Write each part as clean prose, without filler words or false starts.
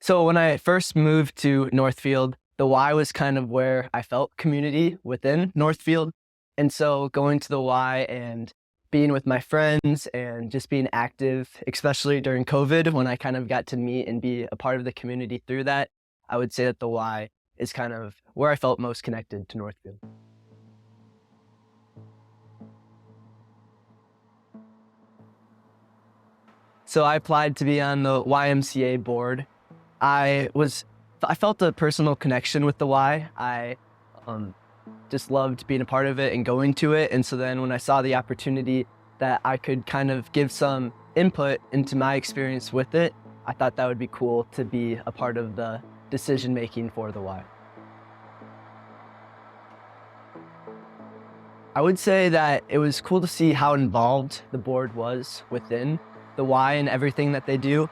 So when I first moved to Northfield, the Y was kind of where I felt community within Northfield. And so going to the Y and being with my friends and just being active, especially during COVID, when I kind of got to meet and be a part of the community through that, I would say that the Y is kind of where I felt most connected to Northfield. So I applied to be on the YMCA board. I felt a personal connection with the Y. I just loved being a part of it and going to it. And so then when I saw the opportunity that I could kind of give some input into my experience with it, I thought that would be cool to be a part of the decision making for the Y. I would say that it was cool to see how involved the board was within the Y and everything that they do.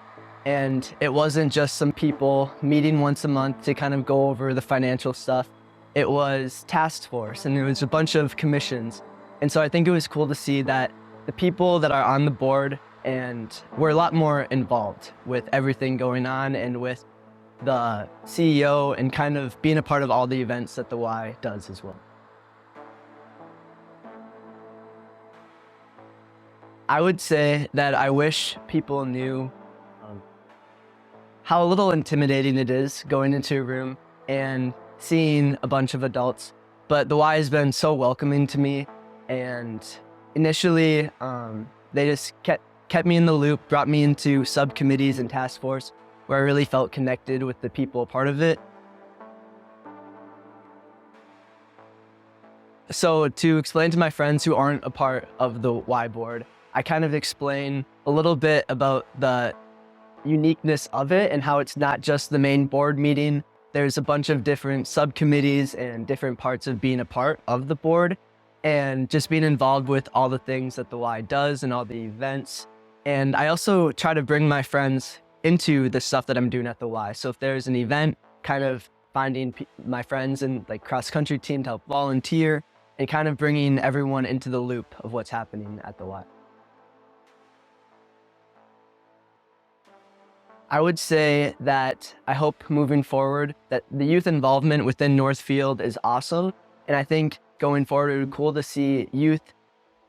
And it wasn't just some people meeting once a month to kind of go over the financial stuff. It was task force and it was a bunch of commissions. And so I think it was cool to see that the people that are on the board and were a lot more involved with everything going on and with the CEO and kind of being a part of all the events that the Y does as well. I would say that I wish people knew how a little intimidating it is going into a room and seeing a bunch of adults. But the Y has been so welcoming to me. And initially, they just kept me in the loop, brought me into subcommittees and task force where I really felt connected with the people a part of it. So to explain to my friends who aren't a part of the Y board, I kind of explain a little bit about the uniqueness of it and how it's not just the main board meeting. There's a bunch of different subcommittees and different parts of being a part of the board and just being involved with all the things that the Y does and all the events. And I also try to bring my friends into the stuff that I'm doing at the Y. So if there's an event, kind of finding my friends in like cross-country team to help volunteer and kind of bringing everyone into the loop of what's happening at the Y. I would say that I hope moving forward that the youth involvement within Northfield is awesome. And I think going forward, it would be cool to see youth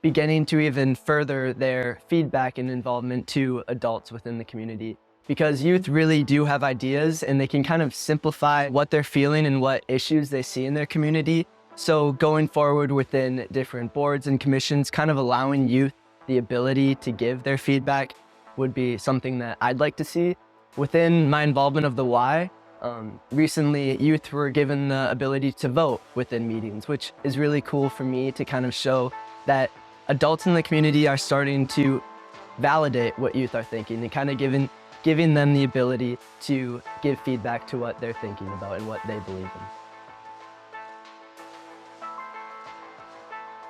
beginning to even further their feedback and involvement to adults within the community. Because youth really do have ideas and they can kind of simplify what they're feeling and what issues they see in their community. So going forward within different boards and commissions, kind of allowing youth the ability to give their feedback would be something that I'd like to see. Within my involvement of the Y, recently youth were given the ability to vote within meetings, which is really cool for me to kind of show that adults in the community are starting to validate what youth are thinking and kind of giving them the ability to give feedback to what they're thinking about and what they believe in.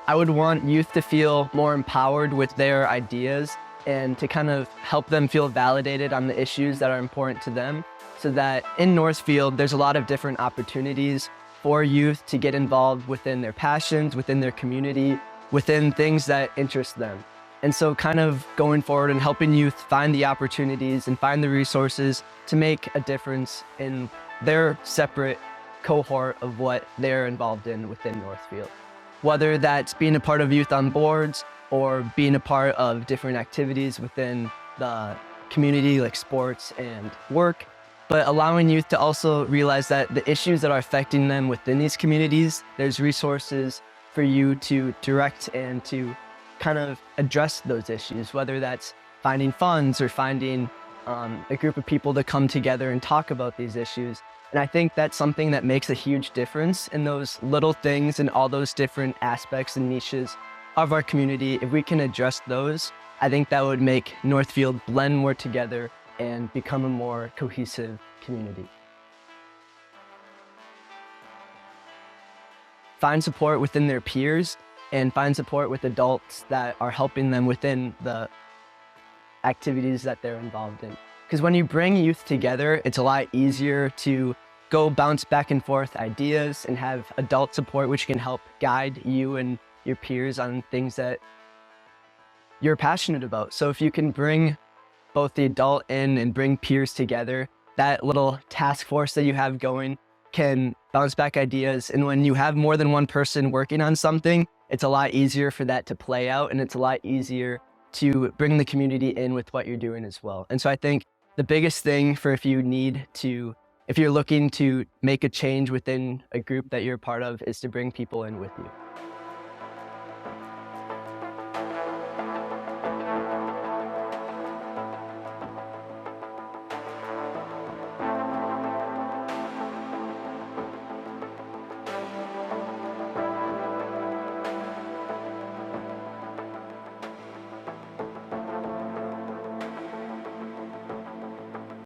I would want youth to feel more empowered with their ideas and to kind of help them feel validated on the issues that are important to them, so that in Northfield, there's a lot of different opportunities for youth to get involved within their passions, within their community, within things that interest them. And so kind of going forward and helping youth find the opportunities and find the resources to make a difference in their separate cohort of what they're involved in within Northfield. Whether that's being a part of youth on boards or being a part of different activities within the community like sports and work, but allowing youth to also realize that the issues that are affecting them within these communities, there's resources for you to direct and to kind of address those issues, whether that's finding funds or finding a group of people to come together and talk about these issues. And I think that's something that makes a huge difference in those little things and all those different aspects and niches of our community. If we can address those, I think that would make Northfield blend more together and become a more cohesive community. Find support within their peers and find support with adults that are helping them within the activities that they're involved in. Because when you bring youth together, it's a lot easier to go bounce back and forth ideas and have adult support, which can help guide you and your peers on things that you're passionate about. So if you can bring both the adult in and bring peers together, that little task force that you have going can bounce back ideas. And when you have more than one person working on something, it's a lot easier for that to play out, and it's a lot easier to bring the community in with what you're doing as well. And so I think the biggest thing for if you're looking to make a change within a group that you're a part of is to bring people in with you.